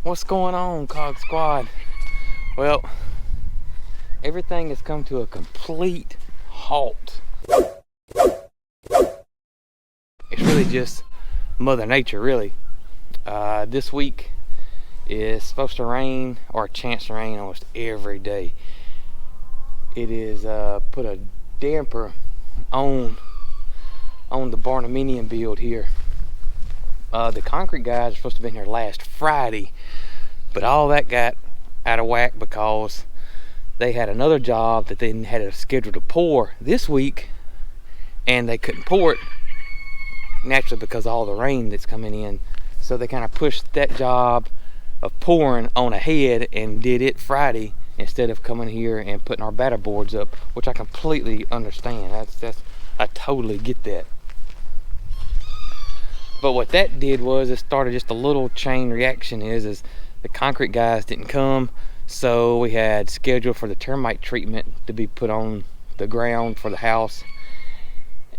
What's going on, Cog Squad? Well, everything has come to a complete halt. It's really just Mother Nature, really. This week is supposed to rain, or a chance to rain, almost every day. It is put a damper on the barndominium build here. The concrete guys are supposed to have been here last Friday, but all that got out of whack because they had another job that they had a schedule to pour this week, and they couldn't pour it naturally because of all the rain that's coming in. So they kind of pushed that job of pouring on ahead and did it Friday instead of coming here and putting our batter boards up, which I completely understand. I totally get that. But what that did was it started just a little chain reaction. Is the concrete guys didn't come, so we had scheduled for the termite treatment to be put on the ground for the house,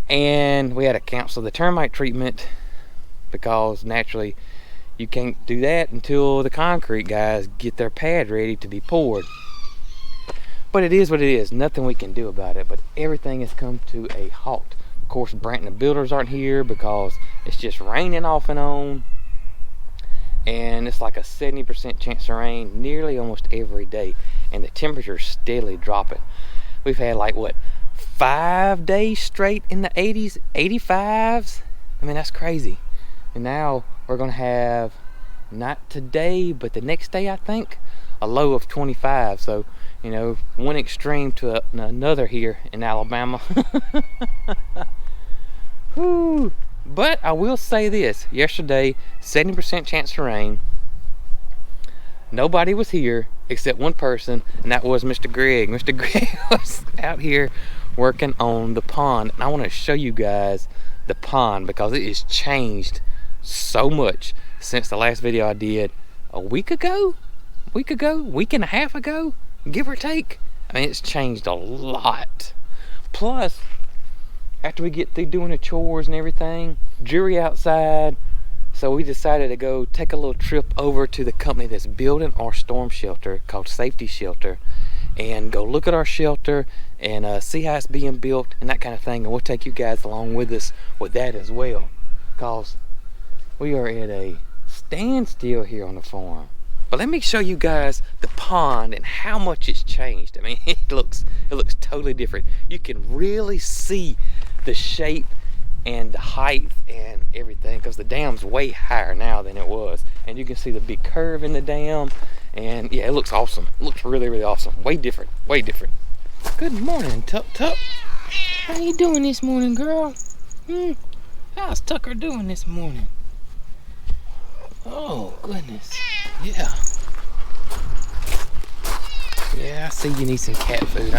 and we had to cancel the termite treatment because naturally you can't do that until the concrete guys get their pad ready to be poured. But it is what it is. Nothing we can do about it, but everything has come to a halt. Of course, Brant and the builders aren't here because it's just raining off and on, and it's like a 70% chance of rain nearly almost every day, and the temperature's steadily dropping. We've had like, what, 5 days straight in the 80s, 85s? I mean, that's crazy. And now we're gonna have, not today, but the next day, I think, a low of 25. So, you know, one extreme to another here in Alabama. Whew. But I will say this, yesterday, 70% chance of rain. Nobody was here except one person, and that was Mr. Greg. Mr. Greg was out here working on the pond. And I want to show you guys the pond because it has changed so much since the last video I did a week and a half ago, give or take. I mean, it's changed a lot. Plus, after we get through doing the chores and everything, dreary outside, so we decided to go take a little trip over to the company that's building our storm shelter called Safety Shelter, and go look at our shelter and see how it's being built and that kind of thing. And we'll take you guys along with us with that as well, because we are at a standstill here on the farm. But let me show you guys the pond and how much it's changed. I mean, it looks totally different. You can really see the shape and the height and everything, because the dam's way higher now than it was, and you can see the big curve in the dam. And yeah, it looks awesome. It looks really, really awesome. Way different. Good morning, Tuck. How you doing this morning, girl? How's Tucker doing this morning? Oh goodness. Yeah, I see you need some cat food.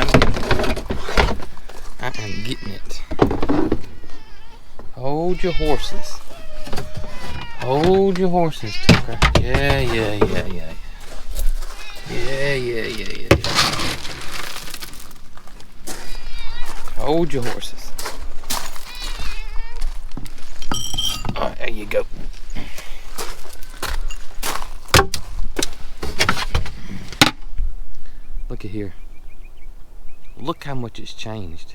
I am getting it. Hold your horses, Tucker. Yeah. Hold your horses. All right, there you go. Look at here. Look how much it's changed.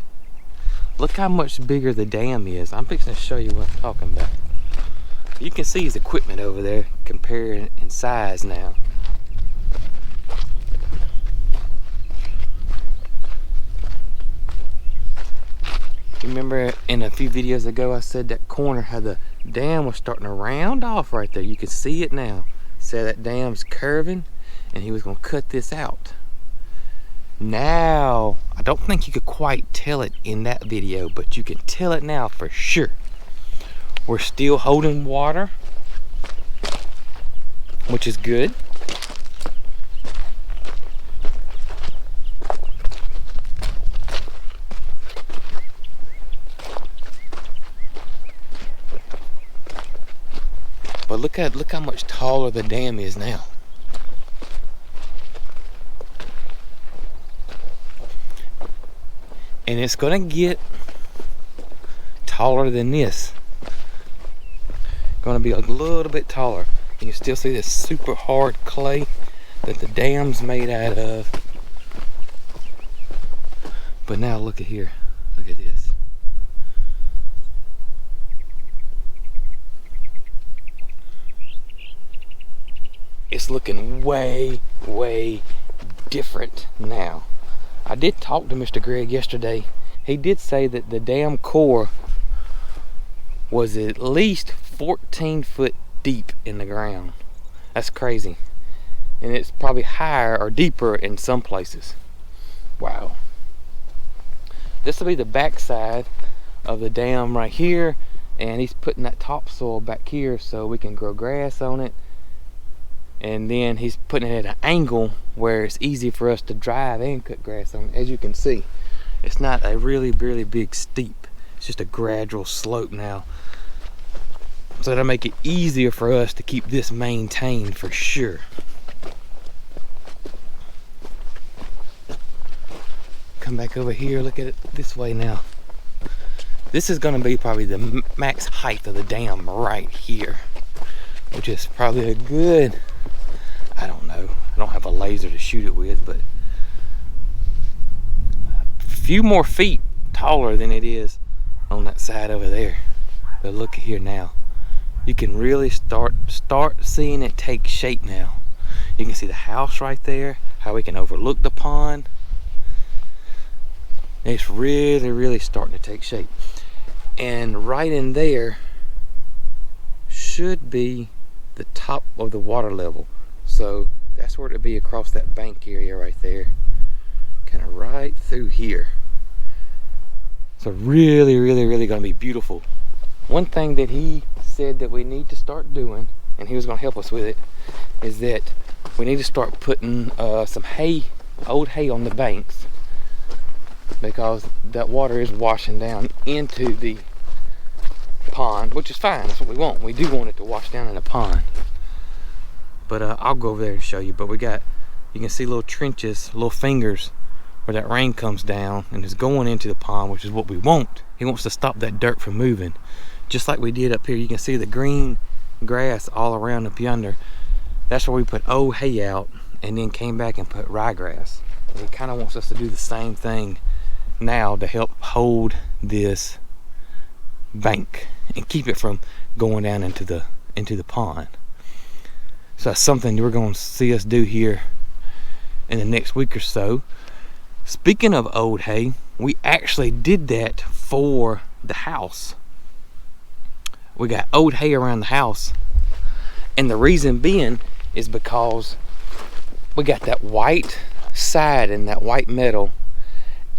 Look how much bigger the dam is. I'm fixing to show you what I'm talking about. You can see his equipment over there compared in size now. You remember in a few videos ago I said that corner how the dam was starting to round off right there. You can see it now. Said that dam's curving and he was going to cut this out. Now, I don't think you could quite tell it in that video, but you can tell it now for sure. We're still holding water, which is good. But look how much taller the dam is now. And it's gonna get taller than this. Gonna be a little bit taller. You can still see this super hard clay that the dam's made out of. But now look at here. Look at this. It's looking way, way different now. I did talk to Mr. Greg yesterday. He did say that the dam core was at least 14 foot deep in the ground. That's crazy. And it's probably higher or deeper in some places. Wow. This will be the backside of the dam right here, and he's putting that topsoil back here so we can grow grass on it. And then he's putting it at an angle where it's easy for us to drive and cut grass on it. As you can see, it's not a really big steep. It's just a gradual slope now. So that'll make it easier for us to keep this maintained for sure. Come back over here, look at it this way now. This is gonna be probably the max height of the dam right here, which is probably a good, I don't know, I don't have a laser to shoot it with, but a few more feet taller than it is on that side over there. But look at here now. You can really start seeing it take shape now. You can see the house right there, how we can overlook the pond. It's really starting to take shape. And right in there should be the top of the water level. So that's where it'll be, across that bank area right there. Kind of right through here. So really gonna be beautiful. One thing that he said that we need to start doing, and he was gonna help us with it, is that we need to start putting some hay, old hay on the banks, because that water is washing down into the pond, which is fine. That's what we want. We do want it to wash down in the pond. But I'll go over there and show you. But we got, you can see little trenches, little fingers where that rain comes down and is going into the pond, which is what we want. He wants to stop that dirt from moving, just like we did up here. You can see the green grass all around up yonder. That's where we put old hay out and then came back and put ryegrass. And he kind of wants us to do the same thing now to help hold this bank and keep it from going down into the pond. So that's something you're going to see us do here in the next week or so. Speaking of old hay, we actually did that for the house. We got old hay around the house, and the reason being is because we got that white side and that white metal,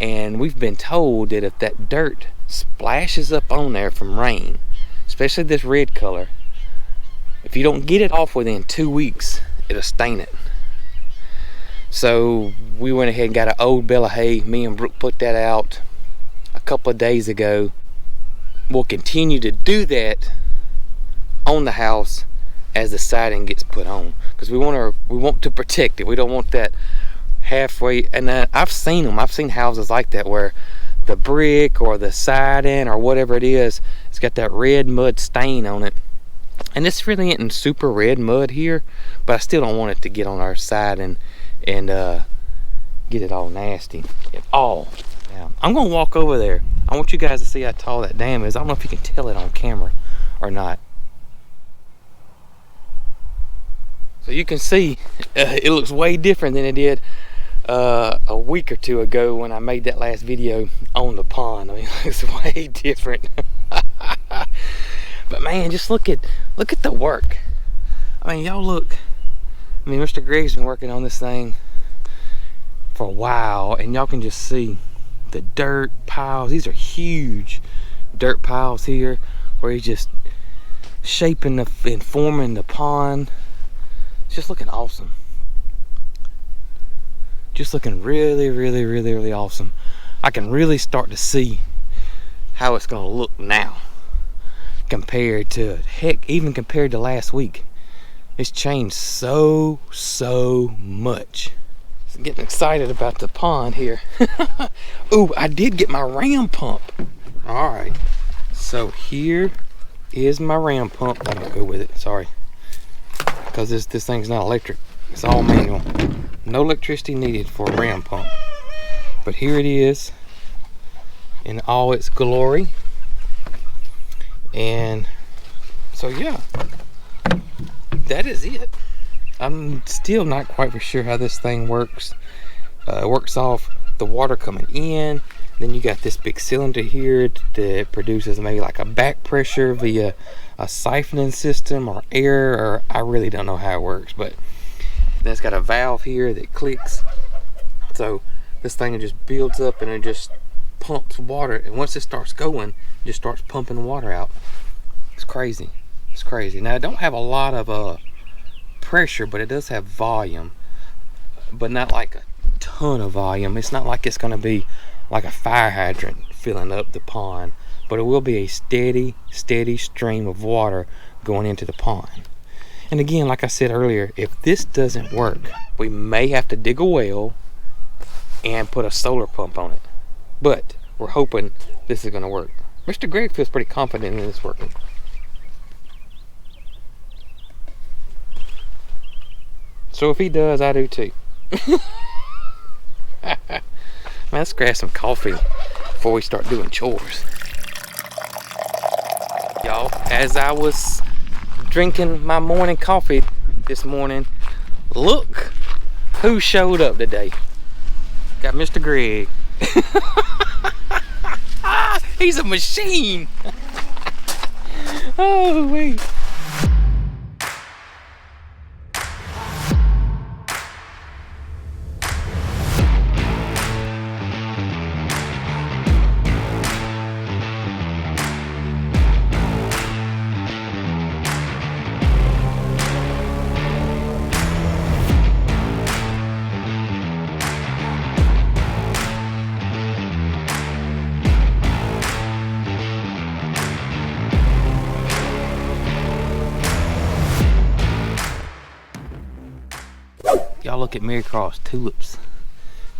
and we've been told that if that dirt splashes up on there from rain, especially this red color, if you don't get it off within 2 weeks, it'll stain it. So we went ahead and got an old bale of hay. Me and Brooke put that out a couple of days ago. We'll continue to do that on the house as the siding gets put on, because we want to protect it. We don't want that halfway. And I've seen them. I've seen houses like that where the brick or the siding or whatever it is, it's got that red mud stain on it. And this really isn't super red mud here, but I still don't want it to get on our side and get it all nasty at all. Now, I'm gonna walk over there. I want you guys to see how tall that dam is. I don't know if you can tell it on camera or not. So you can see it looks way different than it did a week or two ago when I made that last video on the pond. I mean, it's way different. But man, just look at the work. I mean, y'all look. I mean, Mr. Greg's been working on this thing for a while, and y'all can just see the dirt piles. These are huge dirt piles here where he's just shaping and forming the pond. It's just looking awesome. Just looking really awesome. I can really start to see how it's gonna look now compared to, heck, even compared to last week. It's changed so much. I'm getting excited about the pond here. Ooh, I did get my ram pump. All right, so here is my ram pump. I'm gonna go with it, sorry. because this thing's not electric. It's all manual. No electricity needed for a ram pump. But here it is in all its glory. And so yeah, that is it. I'm still not quite for sure how this thing works. It works off the water coming in. Then you got this big cylinder here that produces maybe like a back pressure via a siphoning system or air, or I really don't know how it works. But then it's got a valve here that clicks. So this thing just builds up and it just pumps water. And once it starts going, it just starts pumping water out. It's crazy. It's crazy. Now it don't have a lot of pressure, but it does have volume, but not like a ton of volume. It's not like it's going to be like a fire hydrant filling up the pond, but it will be a steady stream of water going into the pond. And again, like I said earlier, if this doesn't work, we may have to dig a well and put a solar pump on it, but we're hoping this is going to work. Mr. Greg feels pretty confident in this working. So if he does, I do too. Man, let's grab some coffee before we start doing chores. Y'all, as I was drinking my morning coffee this morning, look who showed up today. Got Mr. Greg. He's a machine. Oh, wait. Y'all look at MaryCarl's tulips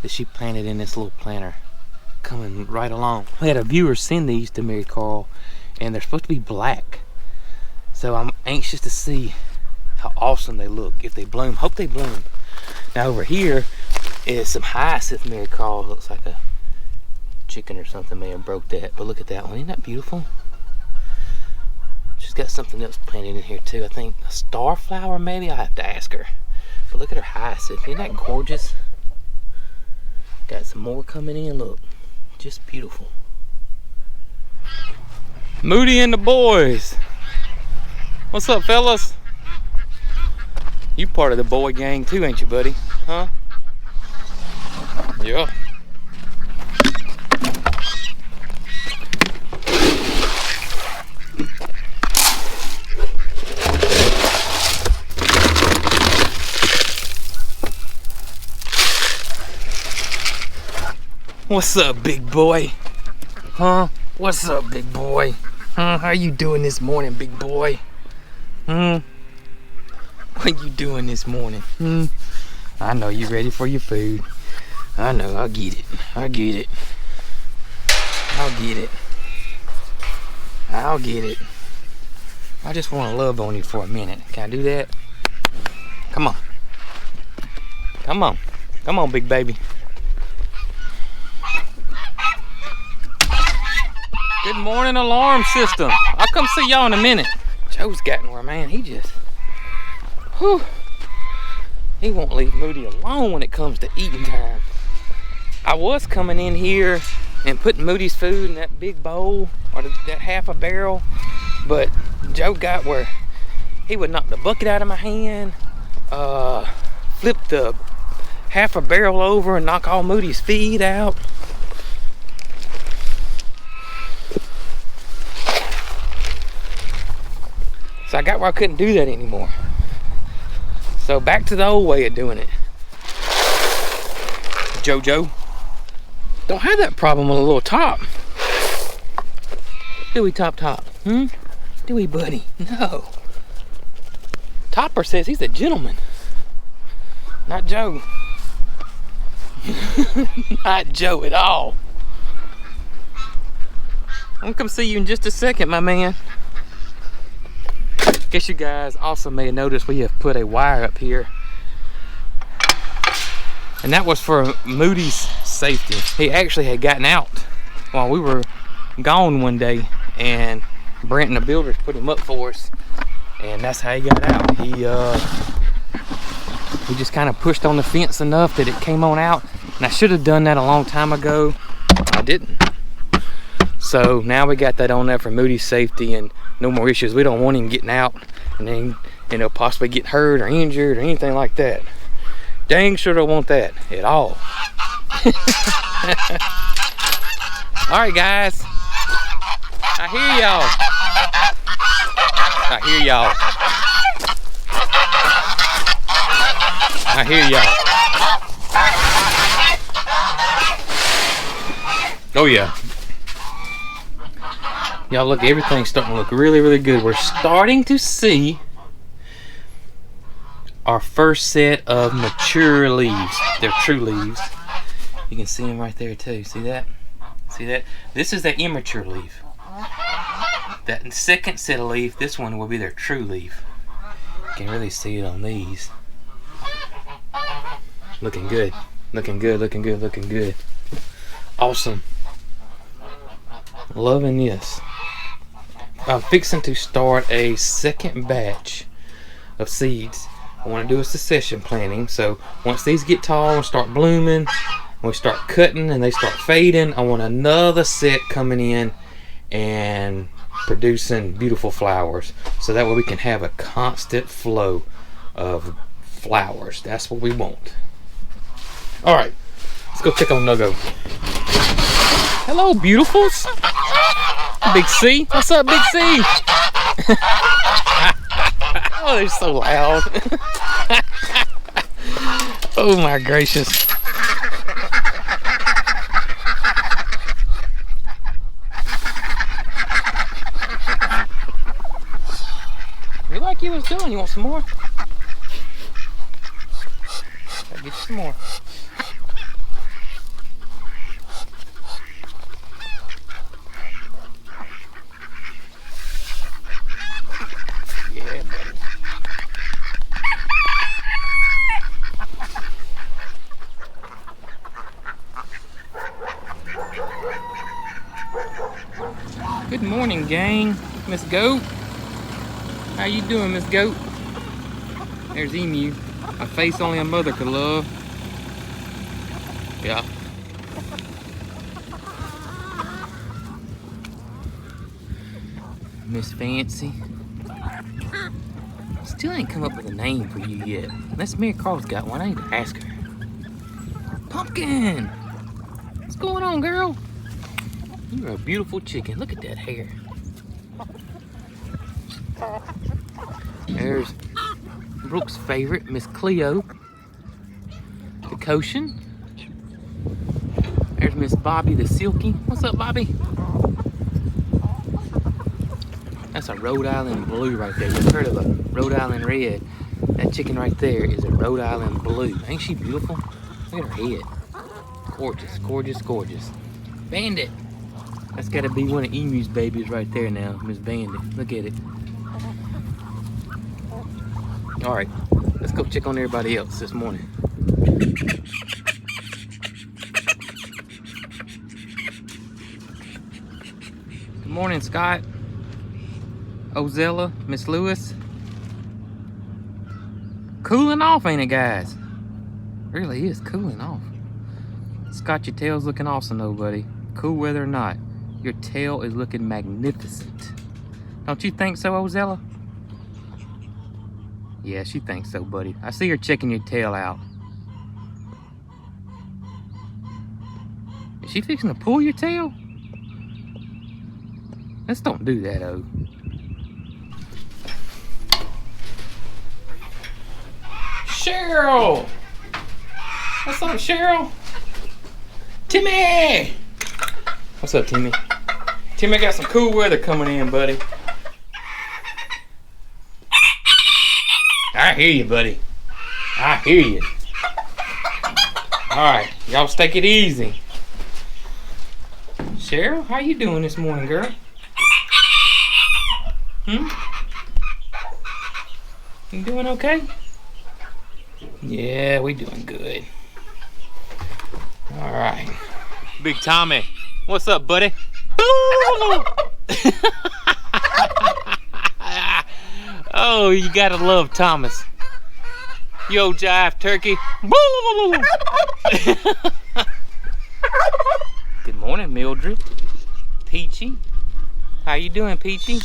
that she planted in this little planter, coming right along. We had a viewer send these to MaryCarl, and they're supposed to be black. So I'm anxious to see how awesome they look if they bloom. Hope they bloom. Now over here is some hyacinth MaryCarl. Looks like a chicken or something may have broke that, but look at that one. Isn't that beautiful? She's got something else planted in here too. I think a star flower maybe. I have to ask her. But look at her hyacinth. Isn't that gorgeous? Got some more coming in. Look, just beautiful. Moody and the boys. What's up, fellas? You part of the boy gang too, ain't you, buddy? Huh? Yeah. What's up, big boy? Huh? What's up, big boy? Huh? How you doing this morning, big boy? What you doing this morning? I know you ready for your food. I know, I'll get it. I'll get it. I'll get it. I'll get it. I just want to love on you for a minute. Can I do that? Come on. Come on. Come on, big baby. Good morning, alarm system. I'll come see y'all in a minute. Joe's gotten where, man, he just, whew, he won't leave Moody alone when it comes to eating time. I was coming in here and putting Moody's food in that big bowl, or that half a barrel, but Joe got where he would knock the bucket out of my hand, flip the half a barrel over and knock all Moody's feed out. So I got where I couldn't do that anymore. So back to the old way of doing it. JoJo, don't have that problem on a little top. Do we, top? Do we, buddy? No. Topper says he's a gentleman. Not Joe. Not Joe at all. I'm gonna come see you in just a second, my man. Guess you guys also may have noticed we have put a wire up here, and that was for Moody's safety. He actually had gotten out while we were gone one day, and Brent and the builders put him up for us, and that's how he got out. He just kind of pushed on the fence enough that it came on out, and I should have done that a long time ago. I didn't. So now we got that on there for Moody's safety and no more issues. We don't want him getting out and then, you know, possibly get hurt or injured or anything like that. Dang sure don't want that at all. All right, guys. I hear y'all. I hear y'all. I hear y'all. Oh yeah. Y'all look, everything's starting to look really, really good. We're starting to see our first set of mature leaves. They're true leaves. You can see them right there too. See that? See that? This is the immature leaf. That second set of leaf, this one will be their true leaf. You can really see it on these. Looking good. Looking good, looking good, looking good. Awesome. Loving this. I'm fixing to start a second batch of seeds. I want to do a succession planting. So once these get tall and start blooming, and we start cutting and they start fading, I want another set coming in and producing beautiful flowers. So that way we can have a constant flow of flowers. That's what we want. All right, let's go check on Nugget. Hello, beautifuls. Big C. What's up, Big C? Oh, they're so loud. Oh my gracious. You like you was doing. You want some more? I'll get you some more. Yeah, buddy. Good morning, gang. Miss Goat. How you doing, Miss Goat? There's Emu. A face only a mother could love. Yeah. Miss Fancy. Still ain't come up with a name for you yet. Unless MaryCarl's got one. I need to ask her. Pumpkin! What's going on, girl? You're a beautiful chicken. Look at that hair. There's Brooke's favorite, Miss Cleo. The Cochin. There's Miss Bobby the Silky. What's up, Bobby? That's a Rhode Island blue right there. You've heard of a Rhode Island red. That chicken right there is a Rhode Island blue. Ain't she beautiful? Look at her head. Gorgeous, gorgeous, gorgeous. Bandit. That's got to be one of Emu's babies right there now, Miss Bandit. Look at it. All right, let's go check on everybody else this morning. Good morning, Scott. Ozella, Miss Lewis. Cooling off, ain't it, guys? Really is cooling off. Scott, your tail's looking awesome though, buddy. Cool weather or not, your tail is looking magnificent. Don't you think so, Ozella? Yeah, she thinks so, buddy. I see her checking your tail out. Is she fixing to pull your tail? Let's don't do that, O. Cheryl! What's up, Cheryl? Timmy! What's up, Timmy? Timmy got some cool weather coming in, buddy. I hear you, buddy. I hear you. Alright, y'all take it easy. Cheryl, how you doing this morning, girl? You doing okay? Yeah, we doing good. All right. Big Tommy, what's up, buddy? Oh, you gotta love Thomas. You old jive turkey. Good morning, Mildred. Peachy. How you doing, Peachy?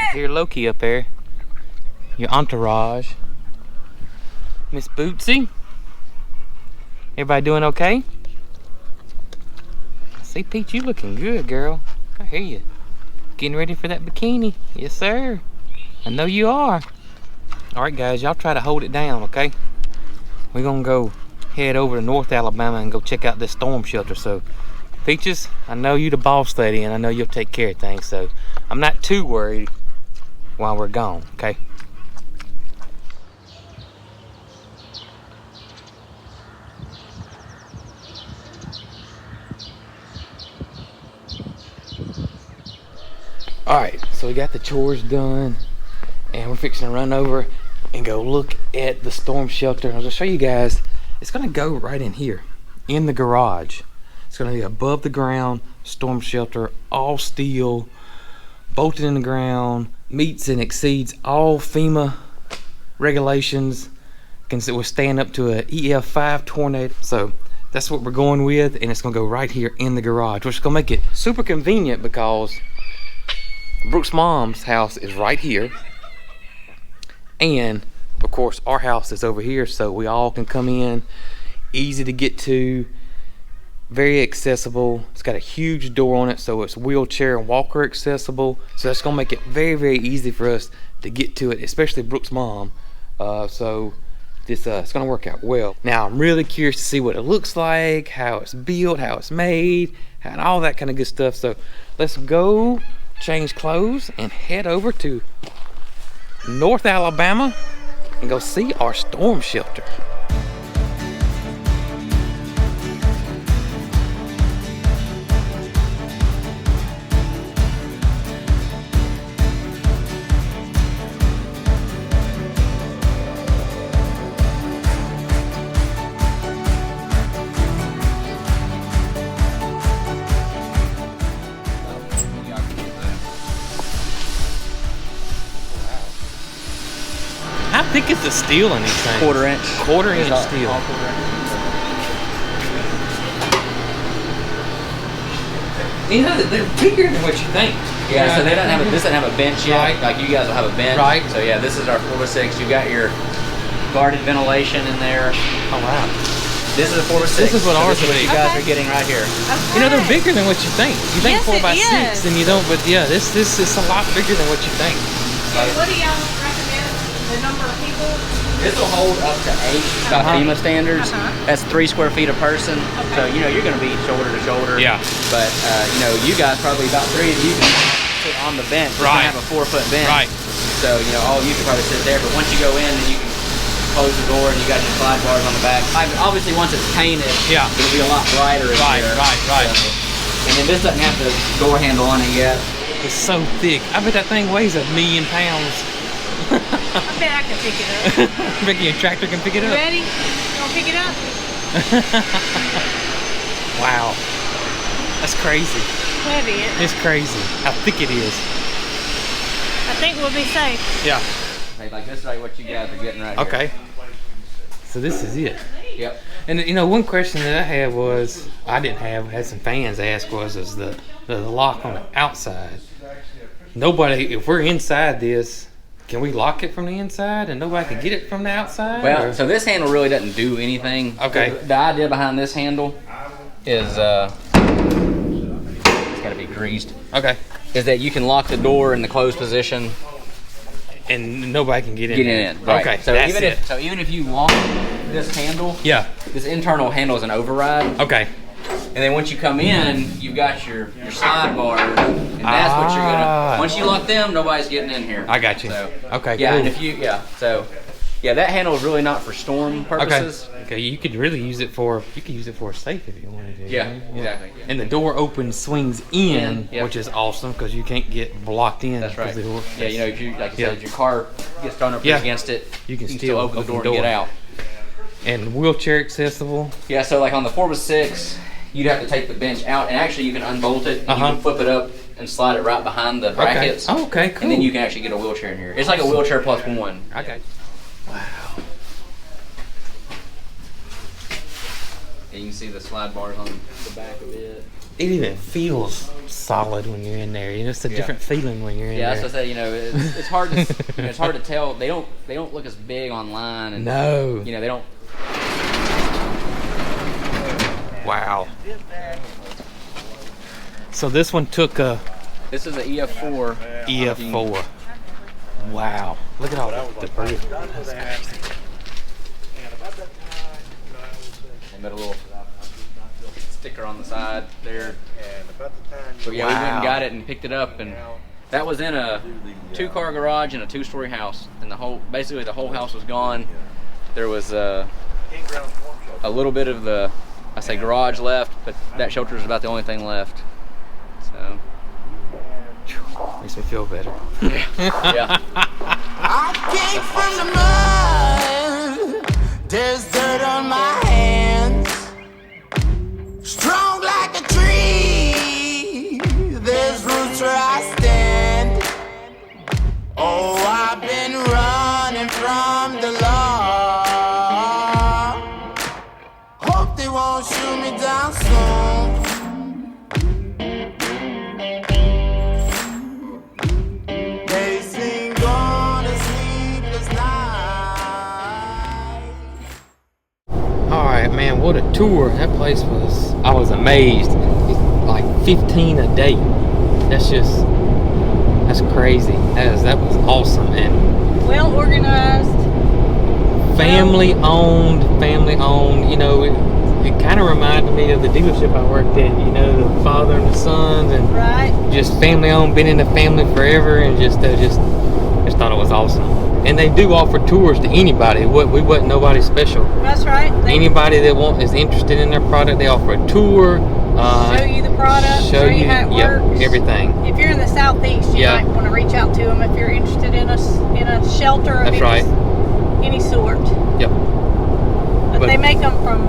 I hear Loki up there. Your entourage. Miss Bootsy. Everybody doing okay? See, Peach, you looking good, girl. I hear you. Getting ready for that bikini. Yes, sir. I know you are. All right, guys, y'all try to hold it down, okay? We're gonna go head over to North Alabama and go check out this storm shelter. So, Peaches, I know you the boss lady, and I know you'll take care of things, so I'm not too worried while we're gone, okay? All right, so we got the chores done, and we're fixing to run over and go look at the storm shelter. I'll just show you guys. It's gonna go right in here, in the garage. It's gonna be above the ground storm shelter, all steel, bolted in the ground, meets and exceeds all FEMA regulations, can withstand up to a EF5 tornado. So that's what we're going with, and it's gonna go right here in the garage, which is gonna make it super convenient because Brooke's mom's house is right here, and of course our house is over here, so we all can come in, easy to get to, very accessible. It's got a huge door on it, so it's wheelchair and walker accessible, so that's gonna make it very, very easy for us to get to it, especially Brooke's mom. So this it's gonna work out well. Now I'm really curious to see what it looks like, how it's built, how it's made, and all that kind of good stuff. So let's go change clothes and head over to North Alabama and go see our storm shelter. How thick is the steel in these things? Quarter inch. Quarter inch steel. All quarter inch. You know, they're bigger than what you think. Yeah, so they don't have this doesn't have a bench yet. Right. Like you guys will have a bench. Right. So yeah, this is our 4x6. You got your guarded ventilation in there. Oh wow. This is a 4x6. This is what ours This is what you guys are getting right here. You know, they're bigger than what you think. You think Yes, 4x6 and you don't, but yeah, this is a lot bigger than what you think. What do y'all recommend? The number of people? This will hold up to 8 by FEMA standards. That's 3 square feet a person. So you know you're going to be shoulder to shoulder. Yeah. But you know, you guys probably about 3 of you can sit on the bench. We're Right. gonna have a 4-foot bench. Right. So you know, all of you can probably sit there. But once you go in, then you can close the door and you got your slide bars on the back. Obviously, once it's painted, Yeah. it'll be a lot brighter. in Right, here. right. So, and then this doesn't have the door handle on it yet. It's so thick. I bet that thing weighs 1,000,000 pounds. I bet I can pick it up. Becky, a tractor can pick it You up. ready? You gonna pick it up? Wow. That's crazy. Heavy, isn't it? It's crazy how thick it is. I think we'll be safe. Yeah. Okay, like this is like what you guys are getting right here. Okay. So this is it. Yep. And you know, one question that I had was, had some fans ask was, is the lock on the outside. Nobody, if we're inside this, can we lock it from the inside and nobody can get it from the outside? Well, or? so this handle really doesn't do anything. Okay. The idea behind this handle is, it's gotta be greased, Okay. is that you can lock the door in the closed position. And nobody can get in. Get it in. Right. Okay. So that's even if you lock this handle, Yeah. this internal handle is an override. Okay. And then once you come in, you've got your sidebar, and that's what you're gonna. Once you lock them, nobody's getting in here. I got you. So, Okay. yeah, Cool. and if you so Yeah, that handle is really not for storm purposes. Okay, you could really use it for a safe if you wanted to. Yeah, exactly. And the door opens, swings in, Yep. which is awesome because you can't get blocked in. That's right. The door. Yeah, you know, if you like you Yeah. said, if your car gets thrown up against it, you can still open the door and get out. And wheelchair accessible. Yeah, so like on the 4x6, you'd have to take the bench out, and actually you can unbolt it, and you can flip it up and slide it right behind the brackets. Okay. Oh, okay, cool. And then you can actually get a wheelchair in here. It's like a wheelchair plus one. Okay. Wow. And you can see the slide bars on the back of it. It even feels solid when you're in there. You know, it's a different feeling when you're in there. Yeah, that's what I say. You know, it's hard to it's hard to tell. They don't look as big online. And, No. You know, they don't. Wow. So this one took a This is an EF4. EF4. Wow. Look at all the debris. That's crazy. They made a little sticker on the side there. But yeah, we went Wow. and got it and picked it up, and that was in a 2-car garage and a 2-story house, and basically the whole house was gone. There was a little bit of the garage left, but that shelter is about the only thing left. So Makes me feel better. yeah. I came from the mud. There's dirt on my hands. Strong like a tree. There's roots where I stand. Oh, I've been running from the law. Hope they won't shoot me down soon. They sing on a sleepless night. Alright, man, what a tour. That place was, I was amazed. It's like 15 a day. That's crazy. That was awesome. And Well organized. family owned, you know, it kind of reminded me of the dealership I worked at, you know, the father and the sons, and Right. just family owned, been in the family forever, and just thought it was awesome. And they do offer tours to anybody. We wasn't nobody special. That's right. They Anybody that is interested in their product, they offer a tour. show you the product, show you how it works. Everything. If you're in the southeast, you might want to reach out to them if you're interested in a shelter of any sort. Yep. But they make them from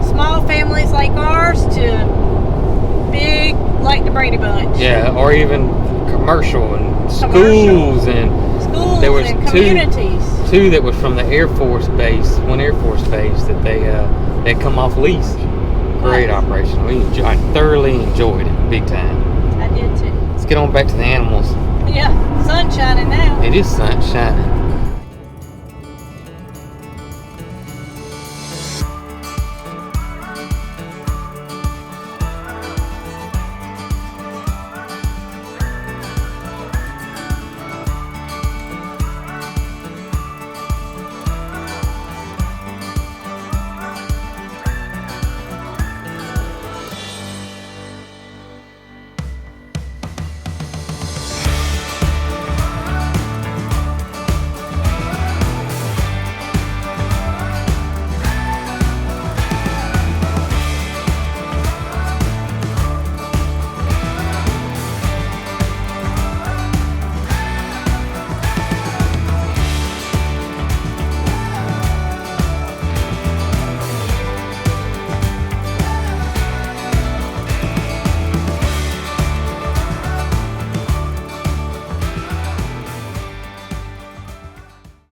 small families like ours to big like the Brady Bunch. Yeah, or even commercial and schools and Schools there was and communities. two that was from the Air Force base, one Air Force base that they come off lease. Great Nice. operation. I thoroughly enjoyed it, big time. I did too. Let's get on back to the animals. Yeah, sun shining now. It is sun shining.